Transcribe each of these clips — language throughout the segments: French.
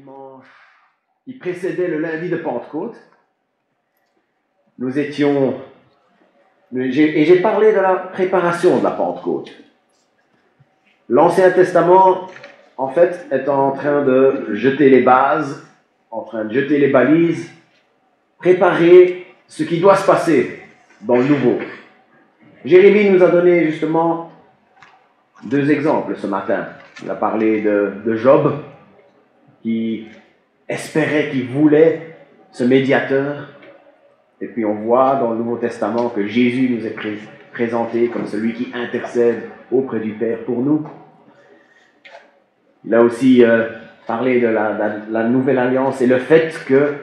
dimanche qui précédait le lundi de Pentecôte. J'ai parlé de la préparation de la Pentecôte. L'Ancien Testament, en fait, est en train de jeter les bases, en train de jeter les balises, préparer ce qui doit se passer dans le Nouveau. Jérémie nous a donné justement 2 exemples ce matin. Il a parlé de Job, qui espérait, qui voulait ce médiateur. Et puis on voit dans le Nouveau Testament que Jésus nous est présenté comme celui qui intercède auprès du Père pour nous. Il a aussi parlé de la nouvelle alliance et le fait que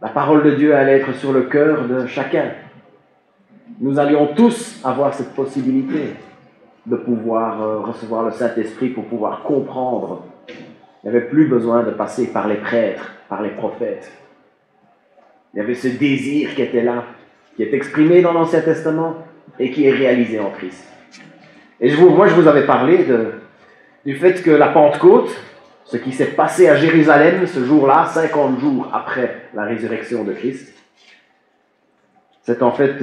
la parole de Dieu allait être sur le cœur de chacun. Nous allions tous avoir cette possibilité de pouvoir recevoir le Saint-Esprit pour pouvoir comprendre. Il n'y avait plus besoin de passer par les prêtres, par les prophètes. Il y avait ce désir qui était là, qui est exprimé dans l'Ancien Testament et qui est réalisé en Christ. Et moi, je vous avais parlé du fait que la Pentecôte, ce qui s'est passé à Jérusalem ce jour-là, 50 jours après la résurrection de Christ, c'était en fait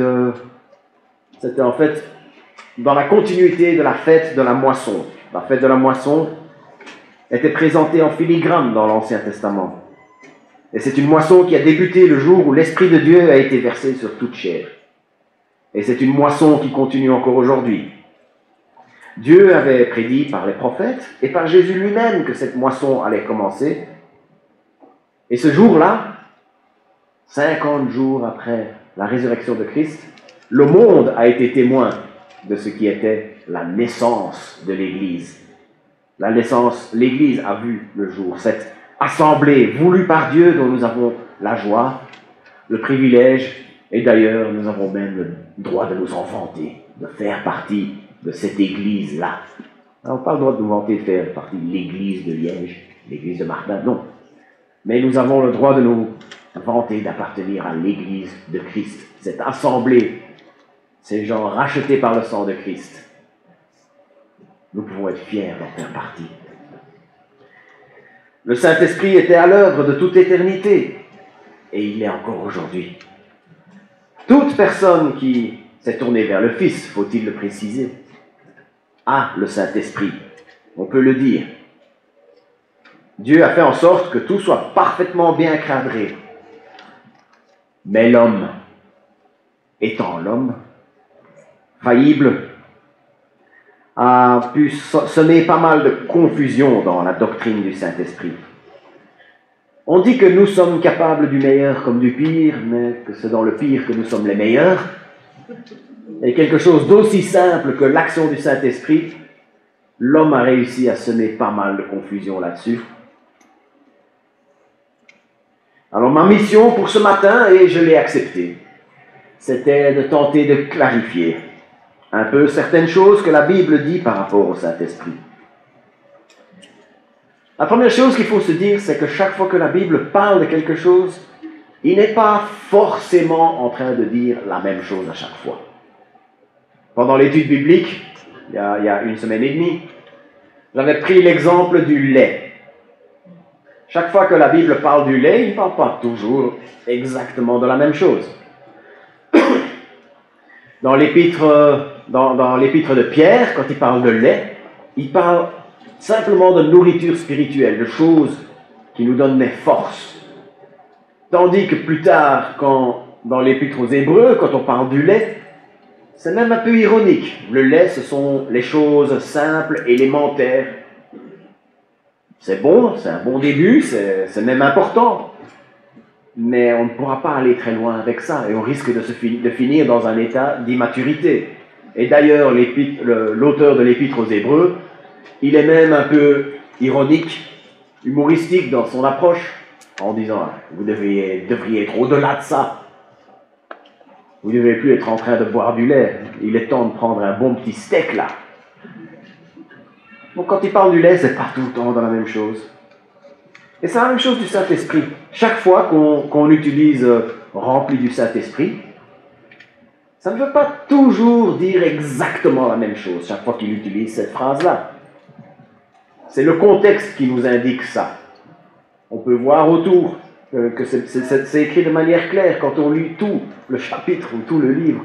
dans la continuité de la fête de la moisson. La fête de la moisson était présentée en filigrane dans l'Ancien Testament. Et c'est une moisson qui a débuté le jour où l'Esprit de Dieu a été versé sur toute chair. Et c'est une moisson qui continue encore aujourd'hui. Dieu avait prédit par les prophètes et par Jésus lui-même que cette moisson allait commencer. Et ce jour-là, 50 jours après la résurrection de Christ, le monde a été témoin de ce qui était la naissance de l'Église. L'Église a vu le jour, cette assemblée voulue par Dieu dont nous avons la joie, le privilège, et d'ailleurs nous avons même le droit de nous en vanter, de faire partie de cette Église-là. On n'a pas le droit de nous vanter de faire partie de l'Église de Liège, l'Église de Martin, non. Mais nous avons le droit de nous vanter d'appartenir à l'Église de Christ, cette assemblée, ces gens rachetés par le sang de Christ. Nous pouvons être fiers d'en faire partie. Le Saint-Esprit était à l'œuvre de toute éternité, et il est encore aujourd'hui. Toute personne qui s'est tournée vers le Fils, faut-il le préciser, a le Saint-Esprit, on peut le dire. Dieu a fait en sorte que tout soit parfaitement bien cadré. Mais l'homme, étant l'homme, faillible, a pu semer pas mal de confusion dans la doctrine du Saint-Esprit. On dit que nous sommes capables du meilleur comme du pire, mais que c'est dans le pire que nous sommes les meilleurs. Et quelque chose d'aussi simple que l'action du Saint-Esprit, l'homme a réussi à semer pas mal de confusion là-dessus. Alors ma mission pour ce matin, et je l'ai acceptée, c'était de tenter de clarifier un peu certaines choses que la Bible dit par rapport au Saint-Esprit. La première chose qu'il faut se dire, c'est que chaque fois que la Bible parle de quelque chose, il n'est pas forcément en train de dire la même chose à chaque fois. Pendant l'étude biblique, il y a 1 semaine et demie, j'avais pris l'exemple du lait. Chaque fois que la Bible parle du lait, il ne parle pas toujours exactement de la même chose. Dans l'épître de Pierre, quand il parle de lait, il parle simplement de nourriture spirituelle, de choses qui nous donnent des forces. Tandis que plus tard, dans l'épître aux Hébreux, quand on parle du lait, c'est même un peu ironique. Le lait, ce sont les choses simples, élémentaires. C'est bon, c'est un bon début, c'est même important. Mais on ne pourra pas aller très loin avec ça, et on risque de finir dans un état d'immaturité. Et d'ailleurs, l'auteur de l'épître aux Hébreux, il est même un peu ironique, humoristique dans son approche, en disant « Vous devriez être au-delà de ça. Vous ne devez plus être en train de boire du lait. Il est temps de prendre un bon petit steak, là. » Donc quand il parle du lait, c'est pas tout le temps dans la même chose. Et c'est la même chose du Saint-Esprit. Chaque fois qu'on utilise « rempli du Saint-Esprit », ça ne veut pas toujours dire exactement la même chose, chaque fois qu'il utilise cette phrase-là. C'est le contexte qui nous indique ça. On peut voir autour que c'est écrit de manière claire quand on lit tout le chapitre ou tout le livre.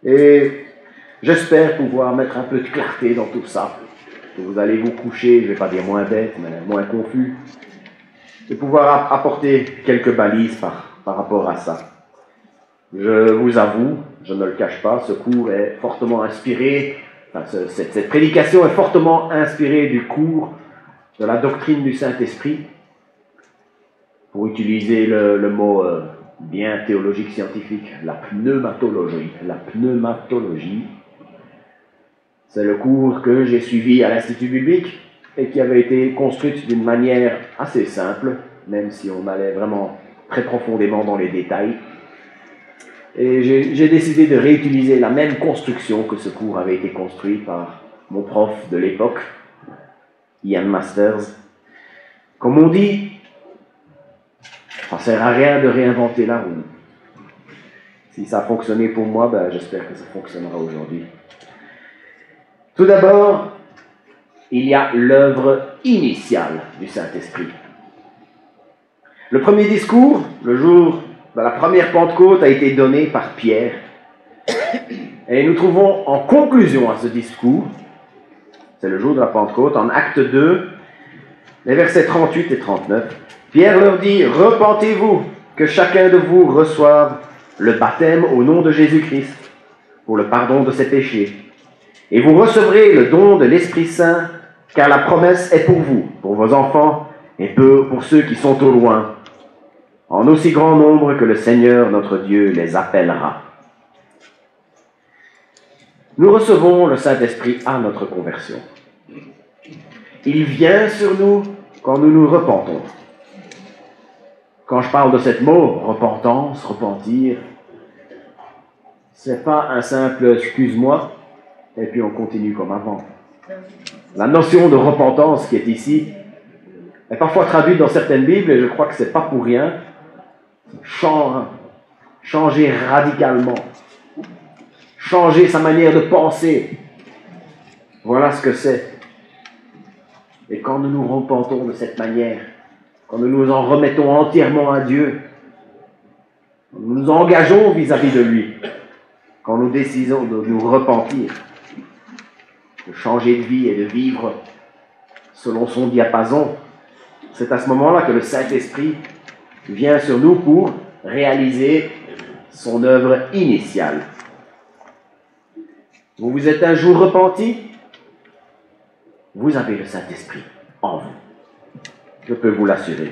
Et j'espère pouvoir mettre un peu de clarté dans tout ça. Que vous allez vous coucher, je ne vais pas dire moins bête, mais moins confus. Et pouvoir apporter quelques balises par rapport à ça. Je vous avoue, je ne le cache pas, ce cours est fortement inspiré, cette prédication est fortement inspirée du cours de la doctrine du Saint-Esprit, pour utiliser le mot bien théologique scientifique, la pneumatologie. La pneumatologie, c'est le cours que j'ai suivi à l'Institut biblique et qui avait été construite d'une manière assez simple, même si on allait vraiment très profondément dans les détails. Et j'ai décidé de réutiliser la même construction que ce cours avait été construit par mon prof de l'époque, Ian Masters. Comme on dit, ça ne sert à rien de réinventer la roue. Si ça a fonctionné pour moi, j'espère que ça fonctionnera aujourd'hui. Tout d'abord, il y a l'œuvre initiale du Saint-Esprit. Le premier discours, le jour de la première Pentecôte, a été donné par Pierre. Et nous trouvons en conclusion à ce discours, c'est le jour de la Pentecôte, en Acte 2, les versets 38 et 39, Pierre leur dit « Repentez-vous, que chacun de vous reçoive le baptême au nom de Jésus-Christ pour le pardon de ses péchés. Et vous recevrez le don de l'Esprit Saint, car la promesse est pour vous, pour vos enfants et pour ceux qui sont au loin, en aussi grand nombre que le Seigneur notre Dieu les appellera. » Nous recevons le Saint-Esprit à notre conversion. Il vient sur nous quand nous nous repentons. Quand je parle de cette mot, repentance, repentir, c'est pas un simple « excuse-moi » et puis on continue comme avant. La notion de repentance qui est ici est parfois traduite dans certaines Bibles, et je crois que c'est pas pour rien. Changer radicalement. Changer sa manière de penser. Voilà ce que c'est. Et quand nous nous repentons de cette manière, quand nous nous en remettons entièrement à Dieu, nous nous engageons vis-à-vis de lui, quand nous décidons de nous repentir, de changer de vie et de vivre selon son diapason, c'est à ce moment-là que le Saint-Esprit vient sur nous pour réaliser son œuvre initiale. Vous vous êtes un jour repenti, vous avez le Saint-Esprit en vous. Je peux vous l'assurer.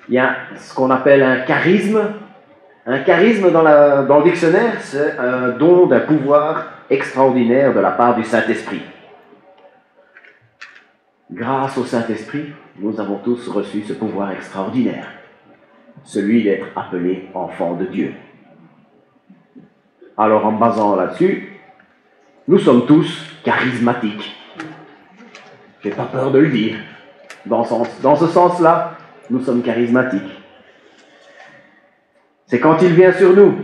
Il y a ce qu'on appelle un charisme. Un charisme dans le dictionnaire, c'est un don d'un pouvoir extraordinaire de la part du Saint-Esprit. Grâce au Saint-Esprit, nous avons tous reçu ce pouvoir extraordinaire, celui d'être appelé enfant de Dieu. Alors, en basant là-dessus, nous sommes tous charismatiques. Je n'ai pas peur de le dire. Dans ce sens-là, nous sommes charismatiques. C'est quand il vient sur nous.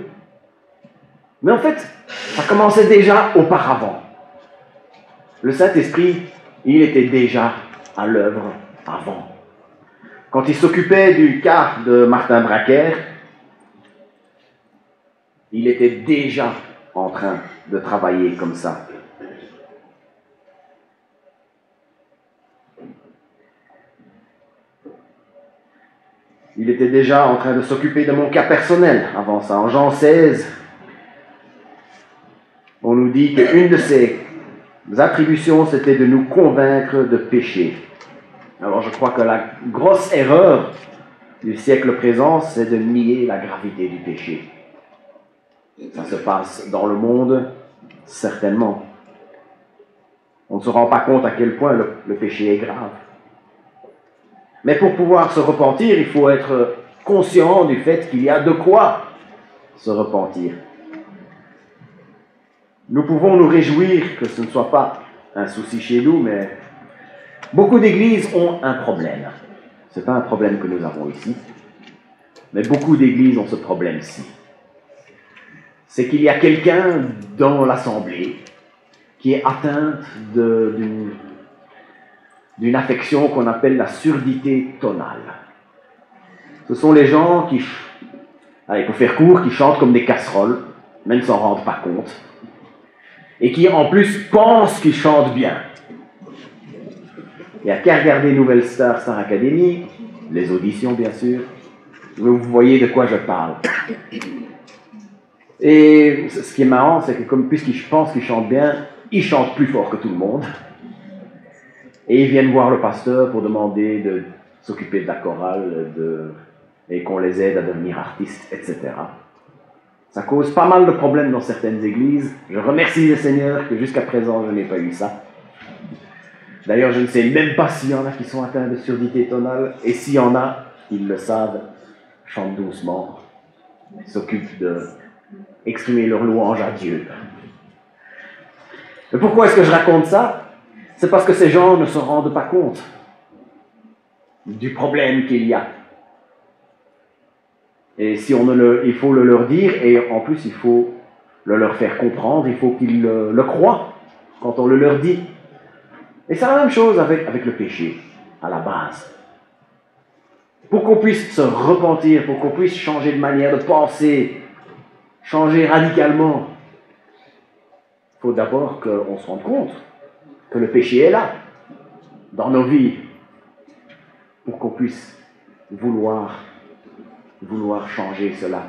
Mais en fait, ça commençait déjà auparavant. Le Saint-Esprit, il était déjà à l'œuvre avant. Quand il s'occupait du cas de Martin Braquer, il était déjà en train de travailler comme ça. Il était déjà en train de s'occuper de mon cas personnel avant ça. En Jean 16, on nous dit qu'une de ses attributions, c'était de nous convaincre de péché. Alors je crois que la grosse erreur du siècle présent, c'est de nier la gravité du péché. Ça se passe dans le monde, certainement. On ne se rend pas compte à quel point le péché est grave. Mais pour pouvoir se repentir, il faut être conscient du fait qu'il y a de quoi se repentir. Nous pouvons nous réjouir que ce ne soit pas un souci chez nous, mais beaucoup d'églises ont un problème. Ce n'est pas un problème que nous avons ici, mais beaucoup d'églises ont ce problème-ci. C'est qu'il y a quelqu'un dans l'assemblée qui est atteinte d'une affection qu'on appelle la surdité tonale. Ce sont les gens qui, pour faire court, qui chantent comme des casseroles, même s'en rendent pas compte, et qui en plus pensent qu'ils chantent bien. Il n'y a qu'à regarder Nouvelle Star, Star Academy, les auditions bien sûr, vous voyez de quoi je parle. Et ce qui est marrant, c'est que puisqu'ils pensent qu'ils chantent bien, ils chantent plus fort que tout le monde. Et ils viennent voir le pasteur pour demander de s'occuper de la chorale et qu'on les aide à devenir artistes, etc. Ça cause pas mal de problèmes dans certaines églises. Je remercie le Seigneur que jusqu'à présent, je n'ai pas eu ça. D'ailleurs, je ne sais même pas s'il y en a qui sont atteints de surdité tonale. Et s'il y en a, ils le savent, chantent doucement, s'occupent d'exprimer leur louange à Dieu. Mais pourquoi est-ce que je raconte ça? C'est parce que ces gens ne se rendent pas compte du problème qu'il y a. Et si il faut le leur dire, et en plus il faut le leur faire comprendre, il faut qu'ils le croient quand on le leur dit. Et c'est la même chose avec le péché, à la base. Pour qu'on puisse se repentir, pour qu'on puisse changer de manière de penser, changer radicalement, il faut d'abord qu'on se rende compte que le péché est là, dans nos vies, pour qu'on puisse vouloir changer cela,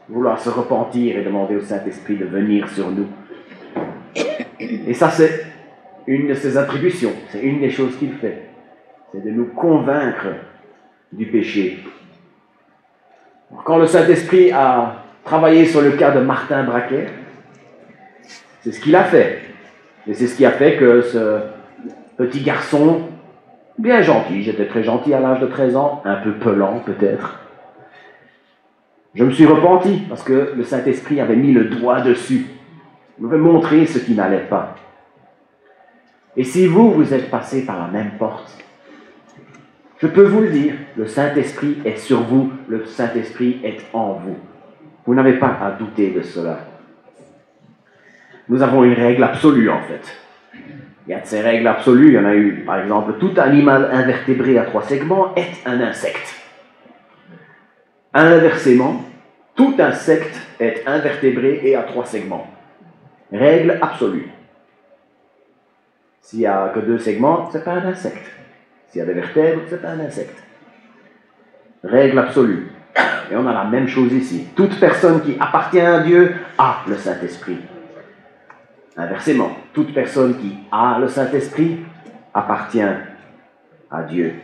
vouloir se repentir et demander au Saint-Esprit de venir sur nous. Et ça, c'est une de ses attributions, c'est une des choses qu'il fait, c'est de nous convaincre du péché. Quand le Saint-Esprit a travaillé sur le cas de Martin Braquet, c'est ce qu'il a fait. Et c'est ce qui a fait que ce petit garçon, bien gentil, j'étais très gentil à l'âge de 13 ans, un peu pelant peut-être, je me suis repenti parce que le Saint-Esprit avait mis le doigt dessus. Il m'avait montré ce qui n'allait pas. Et si vous êtes passé par la même porte, je peux vous le dire, le Saint-Esprit est sur vous, le Saint-Esprit est en vous. Vous n'avez pas à douter de cela. Nous avons une règle absolue en fait. Il y a de ces règles absolues, il y en a eu, par exemple, tout animal invertébré à 3 segments est un insecte. Inversement, tout insecte est invertébré et à 3 segments. Règle absolue. S'il n'y a que 2 segments, ce n'est pas un insecte. S'il y a des vertèbres, ce n'est pas un insecte. Règle absolue. Et on a la même chose ici. Toute personne qui appartient à Dieu a le Saint-Esprit. Inversement, toute personne qui a le Saint-Esprit appartient à Dieu.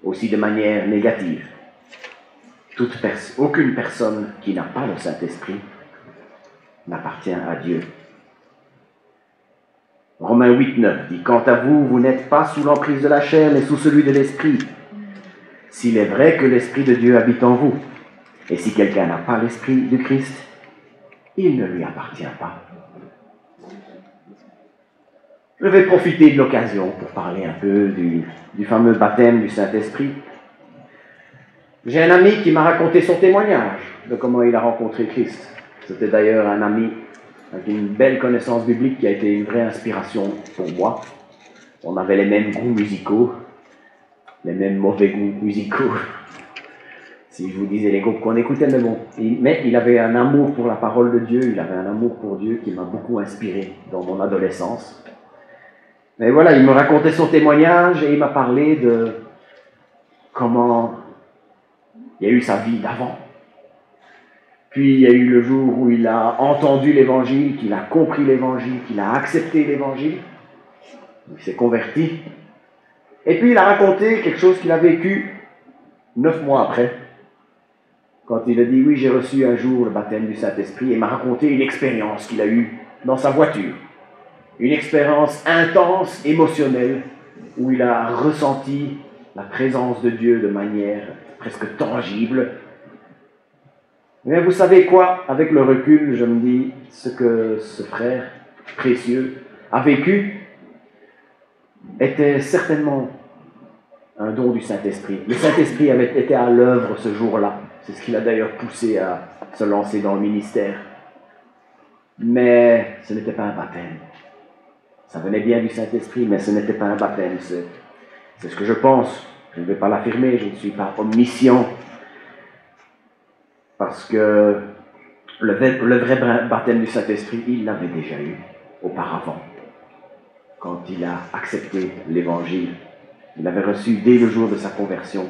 Aussi de manière négative. Aucune personne qui n'a pas le Saint-Esprit n'appartient à Dieu. Romains 8,9 dit « Quant à vous, vous n'êtes pas sous l'emprise de la chair, mais sous celui de l'Esprit. S'il est vrai que l'Esprit de Dieu habite en vous, et si quelqu'un n'a pas l'Esprit du Christ, il ne lui appartient pas. » Je vais profiter de l'occasion pour parler un peu du fameux baptême du Saint-Esprit. J'ai un ami qui m'a raconté son témoignage de comment il a rencontré Christ. C'était d'ailleurs un ami avec une belle connaissance biblique qui a été une vraie inspiration pour moi. On avait les mêmes goûts musicaux, les mêmes mauvais goûts musicaux. Si je vous disais les groupes qu'on écoutait, mais bon. Mais il avait un amour pour la parole de Dieu, il avait un amour pour Dieu qui m'a beaucoup inspiré dans mon adolescence. Mais voilà, il me racontait son témoignage et il m'a parlé de comment il y a eu sa vie d'avant. Puis il y a eu le jour où il a entendu l'Évangile, qu'il a compris l'Évangile, qu'il a accepté l'Évangile. Il s'est converti. Et puis il a raconté quelque chose qu'il a vécu 9 mois après. Quand il a dit, oui, j'ai reçu un jour le baptême du Saint-Esprit, et il m'a raconté une expérience qu'il a eue dans sa voiture. Une expérience intense, émotionnelle, où il a ressenti la présence de Dieu de manière presque tangible. Mais vous savez quoi? Avec le recul, je me dis, ce que ce frère précieux a vécu était certainement un don du Saint-Esprit. Le Saint-Esprit avait été à l'œuvre ce jour-là. C'est ce qui l'a d'ailleurs poussé à se lancer dans le ministère. Mais ce n'était pas un baptême. Ça venait bien du Saint-Esprit, mais ce n'était pas un baptême. C'est ce que je pense. Je ne vais pas l'affirmer, je ne suis pas omniscient. Parce que le vrai baptême du Saint-Esprit, il l'avait déjà eu auparavant. Quand il a accepté l'Évangile, il l'avait reçu dès le jour de sa conversion.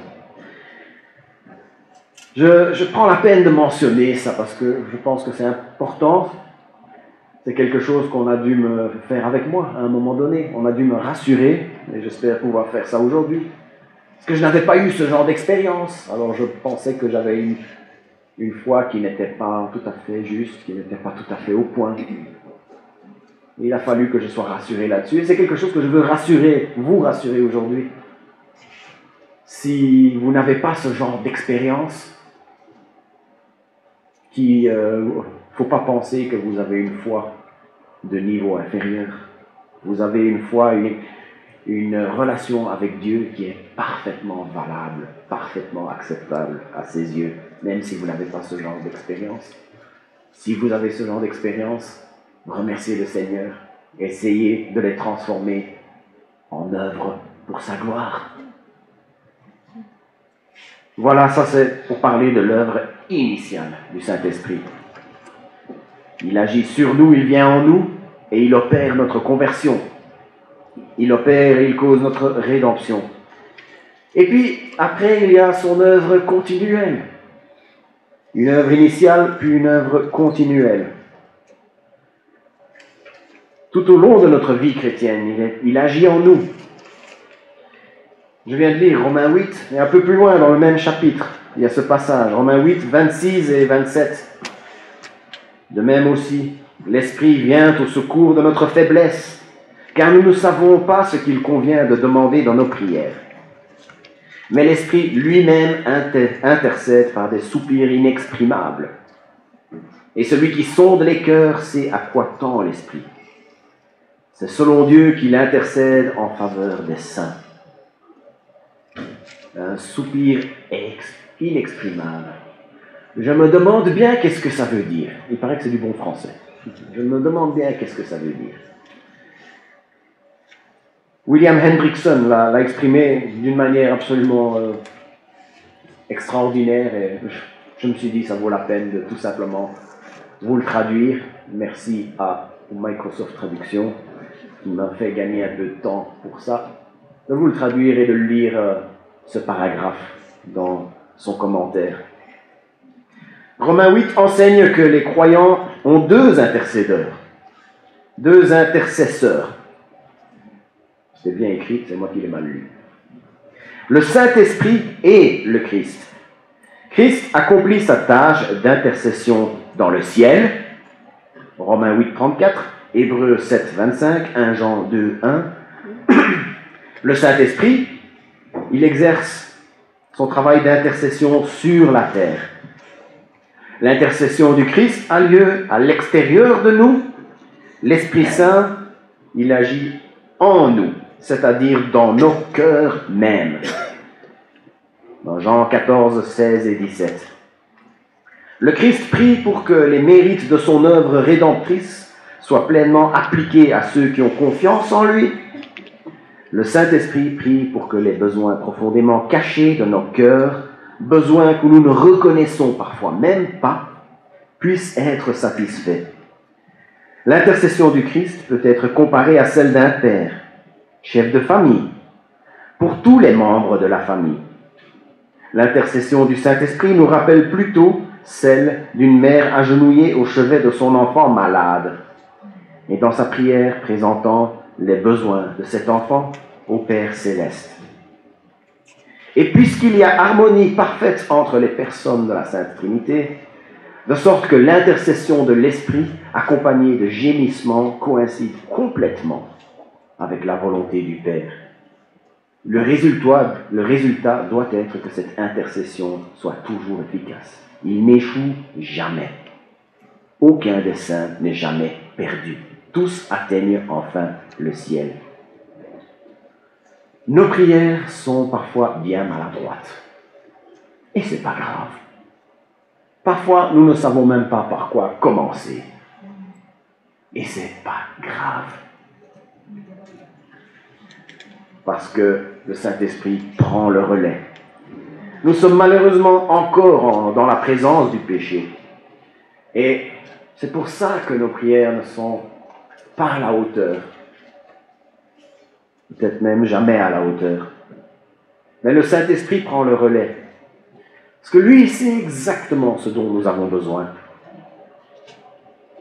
Je prends la peine de mentionner ça parce que je pense que c'est important. C'est quelque chose qu'on a dû me faire avec moi à un moment donné. On a dû me rassurer, et j'espère pouvoir faire ça aujourd'hui. Parce que je n'avais pas eu ce genre d'expérience. Alors je pensais que j'avais une foi qui n'était pas tout à fait juste, qui n'était pas tout à fait au point. Il a fallu que je sois rassuré là-dessus. Et c'est quelque chose que je veux vous rassurer aujourd'hui. Si vous n'avez pas ce genre d'expérience, il ne faut pas penser que vous avez une foi de niveau inférieur. Vous avez une foi, une relation avec Dieu qui est parfaitement valable, parfaitement acceptable à ses yeux, même si vous n'avez pas ce genre d'expérience. Si vous avez ce genre d'expérience, remerciez le Seigneur, essayez de les transformer en œuvre pour sa gloire. Voilà, ça c'est pour parler de l'œuvre initiale du Saint-Esprit. Il agit sur nous, il vient en nous et il opère notre conversion. Il opère et il cause notre rédemption. Et puis, après, il y a son œuvre continuelle. Une œuvre initiale, puis une œuvre continuelle. Tout au long de notre vie chrétienne, il agit en nous. Je viens de lire Romains 8, et un peu plus loin dans le même chapitre, il y a ce passage, Romains 8, 26 et 27. De même aussi, l'Esprit vient au secours de notre faiblesse, car nous ne savons pas ce qu'il convient de demander dans nos prières. Mais l'Esprit lui-même intercède par des soupirs inexprimables. Et celui qui sonde les cœurs sait à quoi tend l'Esprit. C'est selon Dieu qu'il intercède en faveur des saints. Un soupir inexprimable. Je me demande bien qu'est-ce que ça veut dire. Il paraît que c'est du bon français. Je me demande bien qu'est-ce que ça veut dire. William Hendrickson l'a exprimé d'une manière absolument extraordinaire et je me suis dit ça vaut la peine de tout simplement vous le traduire. Merci à Microsoft Traduction qui m'a fait gagner un peu de temps pour ça. De vous le traduire et de lire ce paragraphe dans son commentaire. Romains 8 enseigne que les croyants ont deux intercesseurs. C'est bien écrit, c'est moi qui l'ai mal lu. Le Saint-Esprit et le Christ. Christ accomplit sa tâche d'intercession dans le ciel, Romains 8, 34, Hébreux 7, 25, 1 Jean 2, 1. Le Saint-Esprit, il exerce son travail d'intercession sur la terre. L'intercession du Christ a lieu à l'extérieur de nous. L'Esprit Saint, il agit en nous, c'est-à-dire dans nos cœurs mêmes. Dans Jean 14, 16 et 17. Le Christ prie pour que les mérites de son œuvre rédemptrice soient pleinement appliqués à ceux qui ont confiance en lui. Le Saint-Esprit prie pour que les besoins profondément cachés de nos cœurs, besoins que nous ne reconnaissons parfois même pas, puissent être satisfaits. L'intercession du Christ peut être comparée à celle d'un père, chef de famille, pour tous les membres de la famille. L'intercession du Saint-Esprit nous rappelle plutôt celle d'une mère agenouillée au chevet de son enfant malade, et dans sa prière présentant les besoins de cet enfant au Père céleste. Et puisqu'il y a harmonie parfaite entre les personnes de la Sainte Trinité, de sorte que l'intercession de l'Esprit, accompagnée de gémissements, coïncide complètement avec la volonté du Père. Le résultat doit être que cette intercession soit toujours efficace. Il n'échoue jamais. Aucun des saints n'est jamais perdu. Tous atteignent enfin le ciel. Nos prières sont parfois bien maladroites. Et c'est pas grave. Parfois, nous ne savons même pas par quoi commencer. Et c'est pas grave. parce que le Saint-Esprit prend le relais. Nous sommes malheureusement encore dans la présence du péché. Et c'est pour ça que nos prières ne sont pas à la hauteur. Peut-être même jamais à la hauteur. Mais le Saint-Esprit prend le relais. Parce que lui, il sait exactement ce dont nous avons besoin.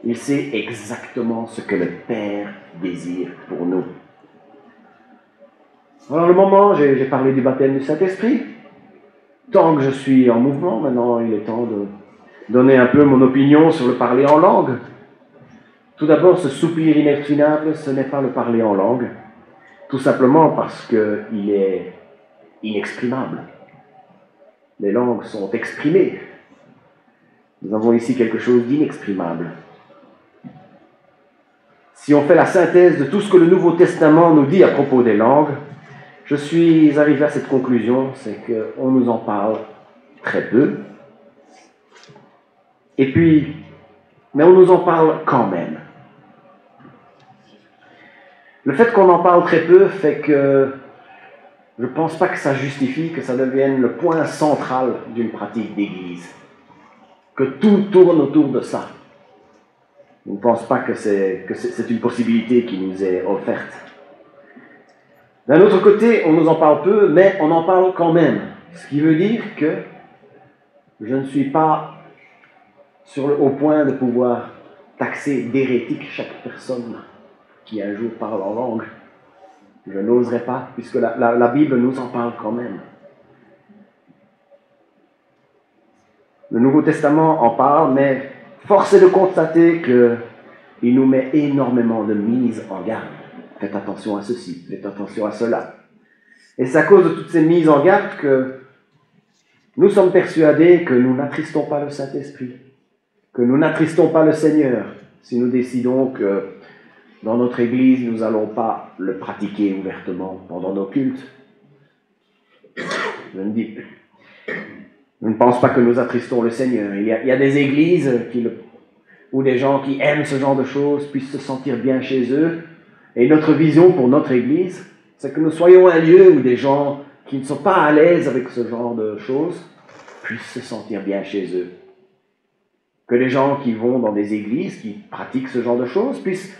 Il sait exactement ce que le Père désire pour nous. Alors le moment, j'ai parlé du baptême du Saint-Esprit. Tant que je suis en mouvement, maintenant il est temps de donner un peu mon opinion sur le parler en langue. Tout d'abord, ce soupir inexprimable, ce n'est pas le parler en langue, tout simplement parce qu'il est inexprimable. Les langues sont exprimées. Nous avons ici quelque chose d'inexprimable. Si on fait la synthèse de tout ce que le Nouveau Testament nous dit à propos des langues, je suis arrivé à cette conclusion, c'est qu'on nous en parle très peu. Et puis, mais on nous en parle quand même. Le fait qu'on en parle très peu fait que je ne pense pas que ça justifie que ça devienne le point central d'une pratique d'église. Que tout tourne autour de ça. Je ne pense pas que c'est une possibilité qui nous est offerte. D'un autre côté, on nous en parle peu, mais on en parle quand même. Ce qui veut dire que je ne suis pas au point de pouvoir taxer d'hérétique chaque personne qui un jour parle en langue. Je n'oserais pas, puisque la Bible nous en parle quand même. Le Nouveau Testament en parle, mais force est de constater qu'il nous met énormément de mises en garde. Faites attention à ceci, faites attention à cela. Et c'est à cause de toutes ces mises en garde que nous sommes persuadés que nous n'attristons pas le Saint-Esprit, que nous n'attristons pas le Seigneur, si nous décidons que dans notre Église, nous n'allons pas le pratiquer ouvertement pendant nos cultes. Je ne pense pas que nous attristons le Seigneur. Il y a des églises où des gens qui aiment ce genre de choses puissent se sentir bien chez eux. Et notre vision pour notre Église, c'est que nous soyons un lieu où des gens qui ne sont pas à l'aise avec ce genre de choses puissent se sentir bien chez eux. Que les gens qui vont dans des églises, qui pratiquent ce genre de choses, puissent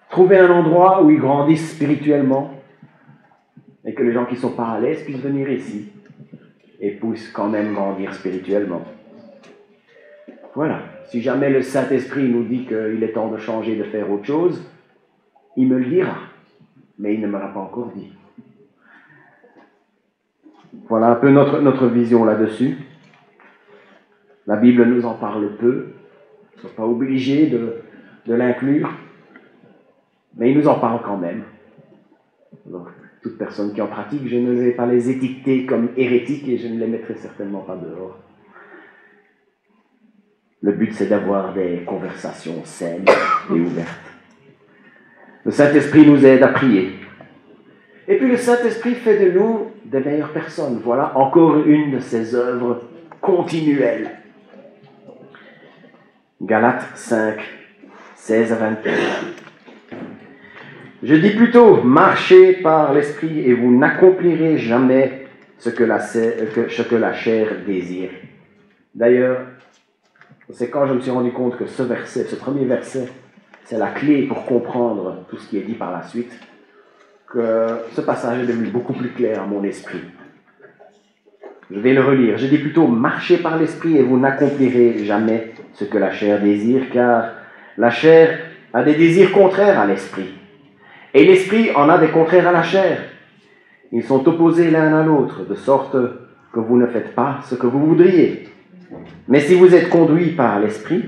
trouver un endroit où ils grandissent spirituellement. Et que les gens qui ne sont pas à l'aise puissent venir ici et puissent quand même grandir spirituellement. Voilà. Si jamais le Saint-Esprit nous dit qu'il est temps de changer, de faire autre chose, il me le dira, mais il ne me l'a pas encore dit. Voilà un peu notre vision là-dessus. La Bible nous en parle peu. Nous ne sommes pas obligés de l'inclure, mais il nous en parle quand même. Donc, toute personne qui en pratique, je ne vais pas les étiqueter comme hérétiques et je ne les mettrai certainement pas dehors. Le but, c'est d'avoir des conversations saines et ouvertes. Le Saint-Esprit nous aide à prier. Et puis le Saint-Esprit fait de nous des meilleures personnes. Voilà encore une de ses œuvres continuelles. Galates 5, 16 à 24. Je dis plutôt, marchez par l'Esprit et vous n'accomplirez jamais ce que la chair désire. D'ailleurs, c'est quand je me suis rendu compte que ce premier verset, c'est la clé pour comprendre tout ce qui est dit par la suite, que ce passage est devenu beaucoup plus clair à mon esprit. Je vais le relire. Je dis plutôt, marchez par l'Esprit et vous n'accomplirez jamais ce que la chair désire, car la chair a des désirs contraires à l'Esprit. Et l'Esprit en a des contraires à la chair. Ils sont opposés l'un à l'autre, de sorte que vous ne faites pas ce que vous voudriez. Mais si vous êtes conduits par l'Esprit,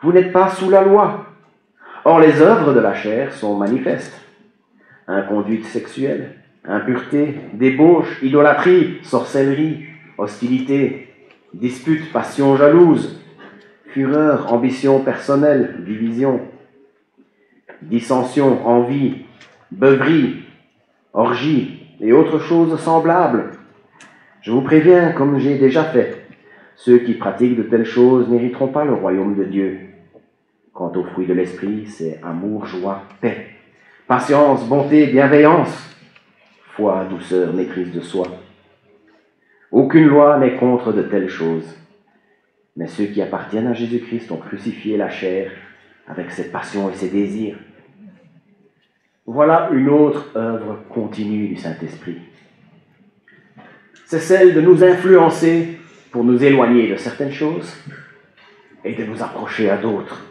vous n'êtes pas sous la loi. Or, les œuvres de la chair sont manifestes. Inconduite sexuelle, impureté, débauche, idolâtrie, sorcellerie, hostilité, dispute, passion jalouse, fureur, ambition personnelle, division, dissension, envie, beuverie, orgie et autres choses semblables. Je vous préviens, comme j'ai déjà fait, ceux qui pratiquent de telles choses n'hériteront pas le royaume de Dieu. Quant aux fruits de l'esprit, c'est amour, joie, paix, patience, bonté, bienveillance, foi, douceur, maîtrise de soi. Aucune loi n'est contre de telles choses. Mais ceux qui appartiennent à Jésus-Christ ont crucifié la chair avec ses passions et ses désirs. Voilà une autre œuvre continue du Saint-Esprit. C'est celle de nous influencer pour nous éloigner de certaines choses et de nous approcher à d'autres.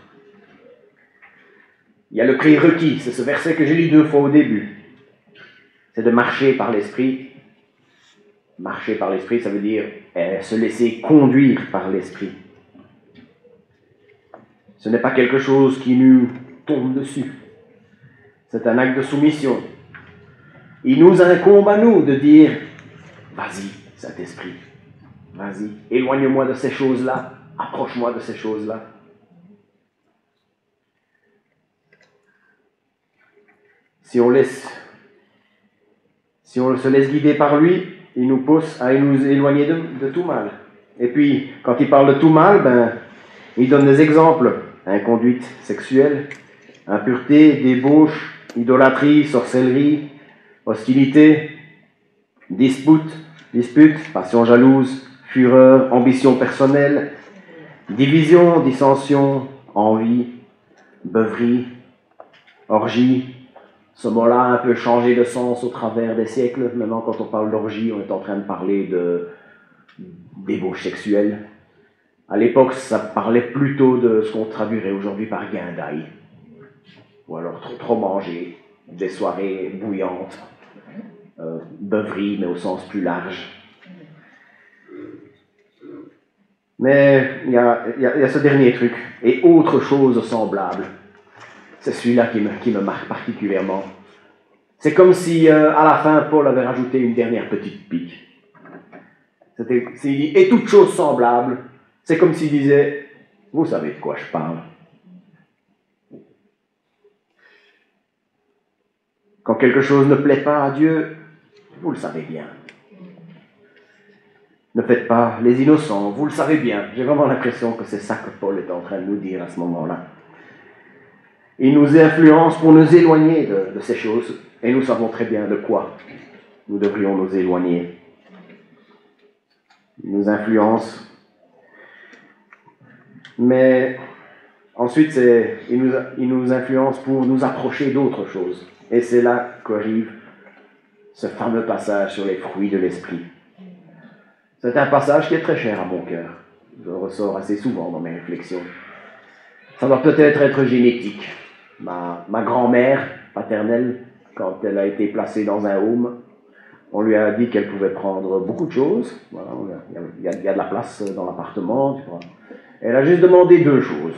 Il y a le prix requis, c'est ce verset que j'ai lu 2 fois au début. C'est de marcher par l'Esprit. Marcher par l'Esprit, ça veut dire se laisser conduire par l'Esprit. Ce n'est pas quelque chose qui nous tombe dessus. C'est un acte de soumission. Il nous incombe à nous de dire « Vas-y, Saint-Esprit, vas-y, éloigne-moi de ces choses-là, approche-moi de ces choses-là. » Si on se laisse guider par lui, il nous pousse à nous éloigner de tout mal. Et puis, quand il parle de tout mal, il donne des exemples. Inconduite sexuelle, impureté, débauche, idolâtrie, sorcellerie, hostilité, dispute, passion jalouse, fureur, ambition personnelle, division, dissension, envie, beuverie, orgie. Ce mot-là a un peu changé de sens au travers des siècles. Maintenant, quand on parle d'orgie, on est en train de parler de débauche sexuelle. À l'époque, ça parlait plutôt de ce qu'on traduirait aujourd'hui par guindaille. Ou alors trop manger, des soirées bouillantes, beuverie, mais au sens plus large. Mais il y a ce dernier truc, et autre chose semblable. C'est celui-là qui me marque particulièrement. C'est comme si, à la fin, Paul avait rajouté une dernière petite pique. Il dit, et toute chose semblable. C'est comme s'il disait, vous savez de quoi je parle. Quand quelque chose ne plaît pas à Dieu, vous le savez bien. Ne faites pas les innocents, vous le savez bien. J'ai vraiment l'impression que c'est ça que Paul est en train de nous dire à ce moment-là. Il nous influence pour nous éloigner de ces choses, et nous savons très bien de quoi nous devrions nous éloigner. Il nous influence. Mais ensuite, il nous influence pour nous approcher d'autres choses. Et c'est là qu'arrive ce fameux passage sur les fruits de l'esprit. C'est un passage qui est très cher à mon cœur. Je le ressors assez souvent dans mes réflexions. Ça doit peut-être être génétique. Ma grand-mère paternelle, quand elle a été placée dans un home, on lui a dit qu'elle pouvait prendre beaucoup de choses. Voilà, il y a de la place dans l'appartement, tu vois. Elle a juste demandé 2 choses.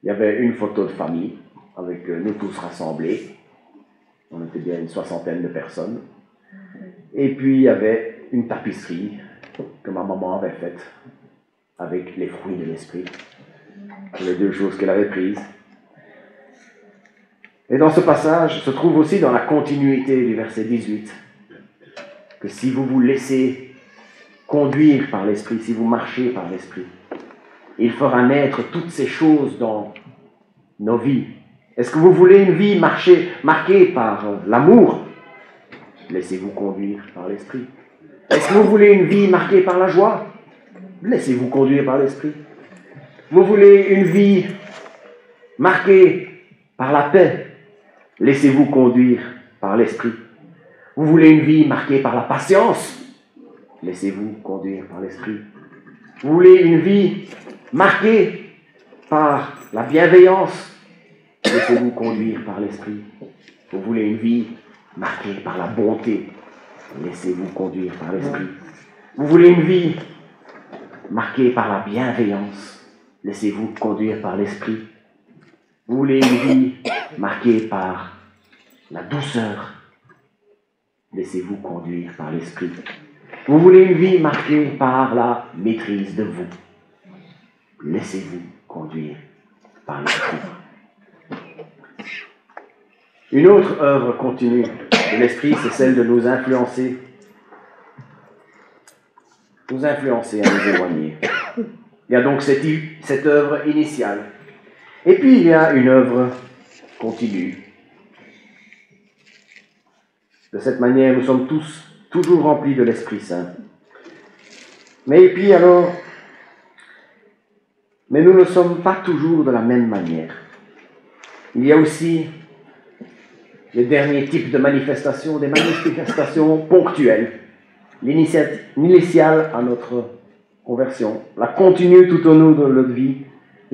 Il y avait une photo de famille, avec nous tous rassemblés. On était bien une 60aine de personnes. Et puis il y avait une tapisserie que ma maman avait faite, avec les fruits de l'esprit. Les 2 choses qu'elle avait prises. Et dans ce passage se trouve aussi dans la continuité du verset 18, que si vous vous laissez conduire par l'esprit, si vous marchez par l'esprit, il fera naître toutes ces choses dans nos vies. Est-ce que vous voulez une vie marquée par l'amour? Laissez-vous conduire par l'esprit. Est-ce que vous voulez une vie marquée par la joie? Laissez-vous conduire par l'esprit. Vous voulez une vie marquée par la paix? Laissez-vous conduire par l'esprit. Vous voulez une vie marquée par la patience? Laissez-vous conduire par l'esprit. Vous voulez une vie marquée par la bienveillance? Laissez-vous conduire par l'esprit. Vous voulez une vie marquée par la bonté? Laissez-vous conduire par l'esprit. Vous voulez une vie marquée par la bienveillance? Laissez-vous conduire par l'esprit. Vous voulez une vie marquée par la douceur? Laissez-vous conduire par l'esprit. Vous voulez une vie marquée par la maîtrise de vous? Laissez-vous conduire par l'esprit. Une autre œuvre continue de l'esprit, c'est celle de nous influencer. Nous influencer à nous éloigner. Il y a donc cette œuvre initiale. Et puis il y a une œuvre continue. De cette manière, nous sommes tous toujours remplis de l'Esprit Saint. Mais nous ne sommes pas toujours de la même manière. Il y a aussi les derniers types de manifestations, des manifestations ponctuelles. L'initiale à notre conversion, la continue tout au long de notre vie,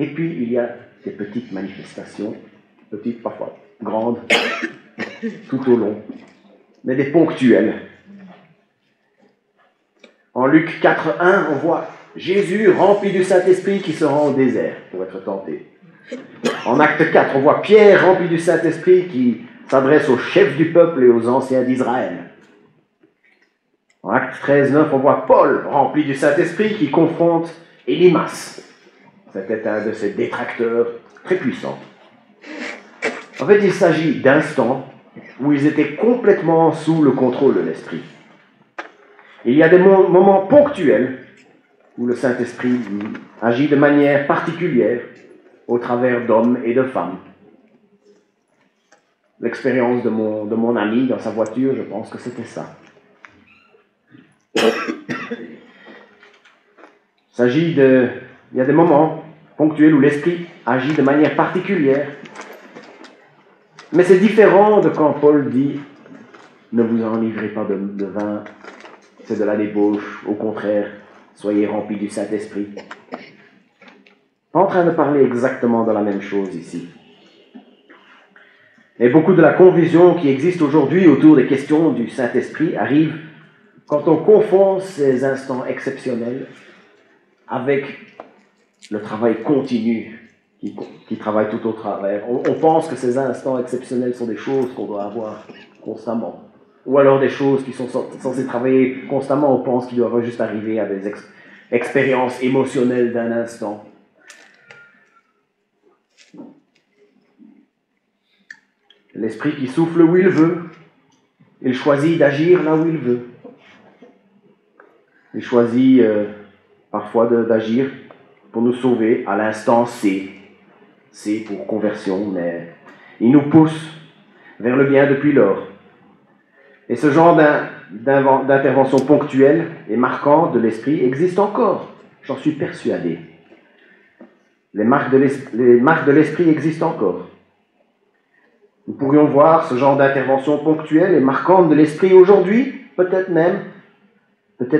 et puis il y a des petites manifestations, petites parfois grandes, tout au long, mais des ponctuelles. En Luc 4:1, on voit Jésus rempli du Saint-Esprit qui se rend au désert pour être tenté. En Acte 4, on voit Pierre rempli du Saint-Esprit qui s'adresse aux chefs du peuple et aux anciens d'Israël. En Acte 13:9, on voit Paul rempli du Saint-Esprit qui confronte Élymas. C'était un de ses détracteurs très puissants. En fait, il s'agit d'instants où ils étaient complètement sous le contrôle de l'Esprit. Il y a des moments ponctuels où le Saint-Esprit agit de manière particulière au travers d'hommes et de femmes. L'expérience de mon ami dans sa voiture, je pense que c'était ça. Il y a des moments ponctuels où l'Esprit agit de manière particulière. Mais c'est différent de quand Paul dit « Ne vous enivrez pas de vin, c'est de la débauche, au contraire, soyez remplis du Saint-Esprit. » Pas en train de parler exactement de la même chose ici. Et beaucoup de la confusion qui existe aujourd'hui autour des questions du Saint-Esprit arrive quand on confond ces instants exceptionnels avec le travail continu qui travaille tout au travers. On pense que ces instants exceptionnels sont des choses qu'on doit avoir constamment. Ou alors des choses qui sont censées travailler constamment, on pense qu'ils doivent juste arriver à des expériences émotionnelles d'un instant. L'Esprit qui souffle où il veut, il choisit d'agir là où il veut. Il choisit parfois d'agir pour nous sauver à l'instant C. C pour conversion, mais il nous pousse vers le bien depuis lors. Et ce genre d'intervention ponctuelle et marquante de l'Esprit existe encore, j'en suis persuadé. Les marques de l'Esprit existent encore. Nous pourrions voir ce genre d'intervention ponctuelle et marquante de l'Esprit aujourd'hui, peut-être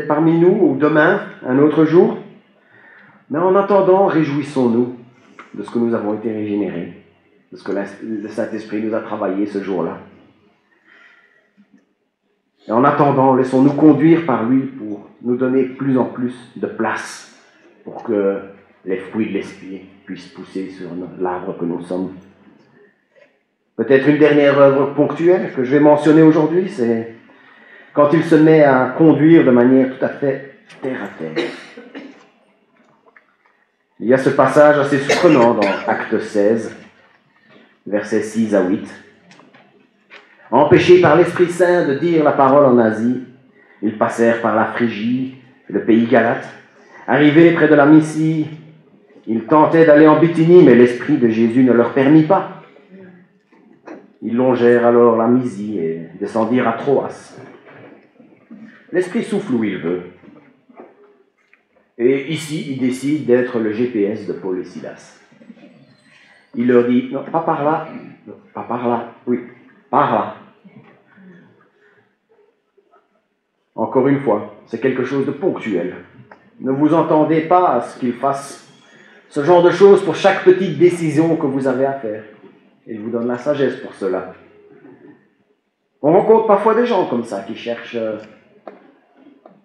parmi nous, ou demain, un autre jour. Mais en attendant, réjouissons-nous de ce que nous avons été régénérés, de ce que le Saint-Esprit nous a travaillé ce jour-là. Et en attendant, laissons-nous conduire par lui pour nous donner plus en plus de place pour que les fruits de l'Esprit puissent pousser sur l'arbre que nous sommes. Peut-être une dernière œuvre ponctuelle que je vais mentionner aujourd'hui, c'est quand il se met à conduire de manière tout à fait terre à terre. Il y a ce passage assez surprenant dans Acte 16, versets 6 à 8. Empêchés par l'Esprit Saint de dire la parole en Asie, ils passèrent par la Phrygie, le pays Galate. Arrivés près de la Mysie, ils tentaient d'aller en Bithynie, mais l'Esprit de Jésus ne leur permit pas. Ils longèrent alors la Mysie et descendirent à Troas. L'Esprit souffle où il veut. Et ici, il décide d'être le GPS de Paul et Silas. Il leur dit, non, pas par là, non, pas par là, oui, par là. Encore une fois, c'est quelque chose de ponctuel. Ne vous entendez pas à ce qu'il fasse ce genre de choses pour chaque petite décision que vous avez à faire. Il vous donne la sagesse pour cela. On rencontre parfois des gens comme ça qui cherchent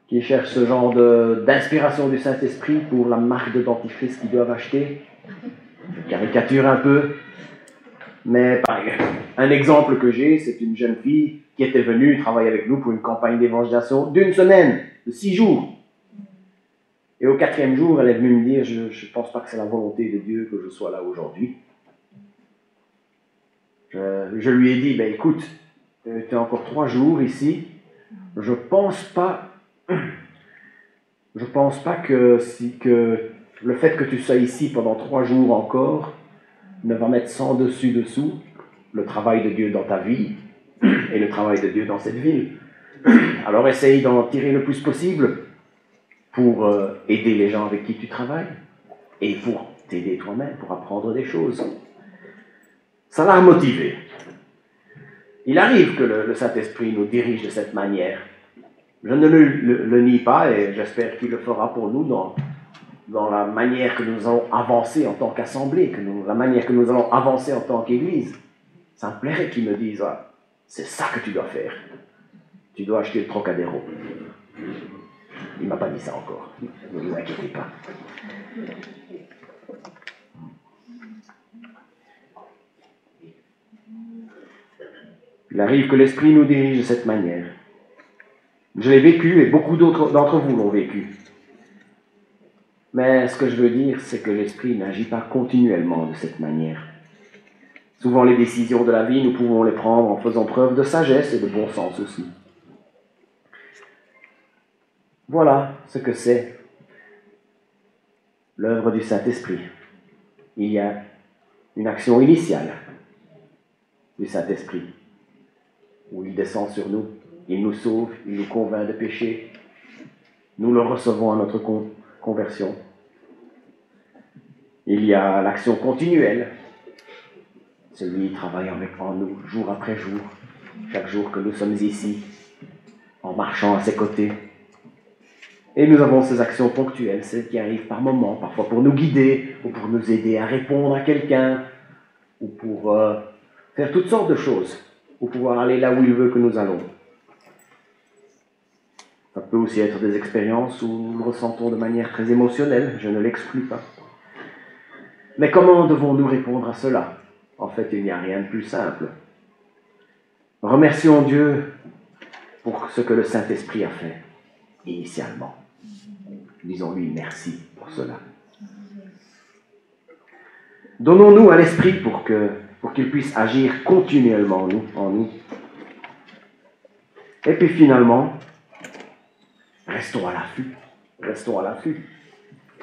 ce genre d'inspiration du Saint-Esprit pour la marque de dentifrice qu'ils doivent acheter. Je caricature un peu. Mais un exemple que j'ai, c'est une jeune fille qui était venue travailler avec nous pour une campagne d'évangélisation d'1 semaine, de 6 jours. Et au 4e jour, elle est venue me dire, je ne pense pas que c'est la volonté de Dieu que je sois là aujourd'hui. Je lui ai dit, écoute, tu es encore 3 jours ici, je pense pas que le fait que tu sois ici pendant 3 jours encore ne va mettre sans dessus-dessous le travail de Dieu dans ta vie. et le travail de Dieu dans cette ville. Alors essaye d'en tirer le plus possible pour aider les gens avec qui tu travailles et pour t'aider toi-même, pour apprendre des choses. Ça l'a motivé. Il arrive que le Saint-Esprit nous dirige de cette manière. Je ne le nie pas et j'espère qu'il le fera pour nous dans la manière que nous allons avancer en tant qu'assemblée, la manière que nous allons avancer en tant qu'Église. Ça me plairait qu'il me dise, ah, c'est ça que tu dois faire. Tu dois acheter le Trocadéro. Il ne m'a pas dit ça encore. Ne vous inquiétez pas. Il arrive que l'Esprit nous dirige de cette manière. Je l'ai vécu et beaucoup d'autres d'entre vous l'ont vécu. Mais ce que je veux dire, c'est que l'Esprit n'agit pas continuellement de cette manière. Souvent, les décisions de la vie, nous pouvons les prendre en faisant preuve de sagesse et de bon sens aussi. Voilà ce que c'est l'œuvre du Saint-Esprit. Il y a une action initiale du Saint-Esprit, où il descend sur nous, il nous sauve, il nous convainc de péché, nous le recevons à notre conversion. Il y a l'action continuelle, celui qui travaille en nous, jour après jour, chaque jour que nous sommes ici, en marchant à ses côtés. Et nous avons ces actions ponctuelles, celles qui arrivent par moments, parfois pour nous guider, ou pour nous aider à répondre à quelqu'un, ou pour faire toutes sortes de choses, ou pouvoir aller là où il veut que nous allons. Ça peut aussi être des expériences où nous le ressentons de manière très émotionnelle, je ne l'exclus pas. Mais comment devons-nous répondre à cela? En fait, il n'y a rien de plus simple. Remercions Dieu pour ce que le Saint-Esprit a fait initialement. Disons-lui merci pour cela. Donnons-nous à l'Esprit pour qu'il puisse agir continuellement en nous. Et puis finalement, restons à l'affût. Restons à l'affût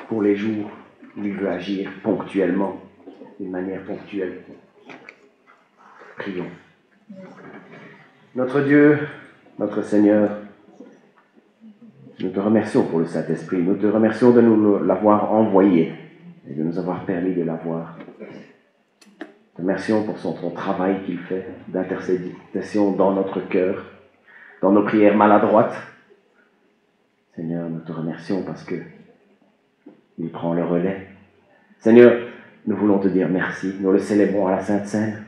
pour les jours où il veut agir ponctuellement, d'une manière ponctuelle. Prions. Notre Dieu, notre Seigneur, nous te remercions pour le Saint-Esprit. Nous te remercions de nous l'avoir envoyé et de nous avoir permis de l'avoir. Te remercions pour son travail qu'il fait d'intercession dans notre cœur, dans nos prières maladroites. Seigneur, nous te remercions parce que il prend le relais. Seigneur, nous voulons te dire merci. Nous le célébrons à la Sainte Seine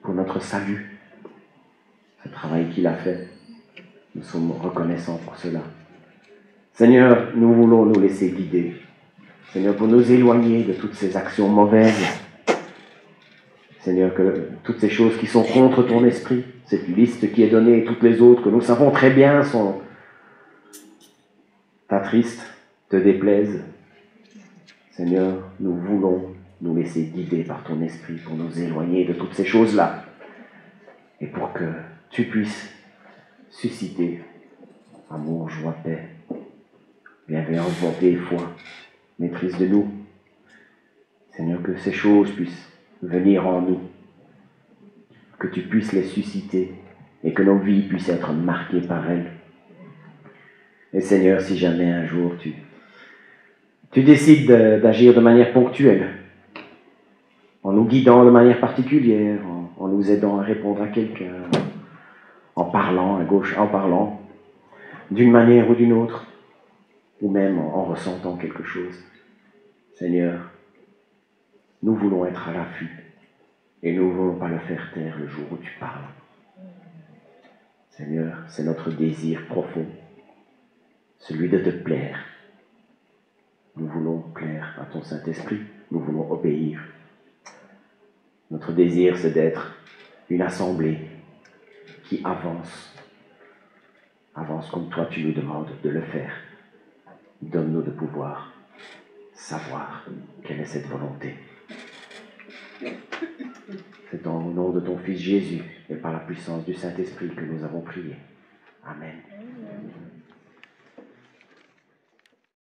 pour notre salut. Ce travail qu'il a fait, nous sommes reconnaissants pour cela. Seigneur, nous voulons nous laisser guider. Seigneur, pour nous éloigner de toutes ces actions mauvaises. Seigneur, que toutes ces choses qui sont contre ton esprit, cette liste qui est donnée et toutes les autres que nous savons très bien sont t'attristent, te déplaisent. Seigneur, nous voulons nous laisser guider par ton esprit pour nous éloigner de toutes ces choses-là et pour que tu puisses susciter amour, joie, paix, bienveillance, bonté et foi, maîtrise de nous. Seigneur, que ces choses puissent venir en nous, que tu puisses les susciter et que nos vies puissent être marquées par elles. Et Seigneur, si jamais un jour tu décides d'agir de manière ponctuelle, en nous guidant de manière particulière, en nous aidant à répondre à quelqu'un, en parlant à gauche, en parlant d'une manière ou d'une autre, ou même en ressentant quelque chose. Seigneur, nous voulons être à l'affût et nous ne voulons pas le faire taire le jour où tu parles. Seigneur, c'est notre désir profond, celui de te plaire. Nous voulons plaire à ton Saint-Esprit, nous voulons obéir. Notre désir, c'est d'être une assemblée qui avance comme toi tu nous demandes de le faire. Donne-nous de pouvoir savoir quelle est cette volonté. C'est au nom de ton Fils Jésus et par la puissance du Saint-Esprit que nous avons prié. Amen.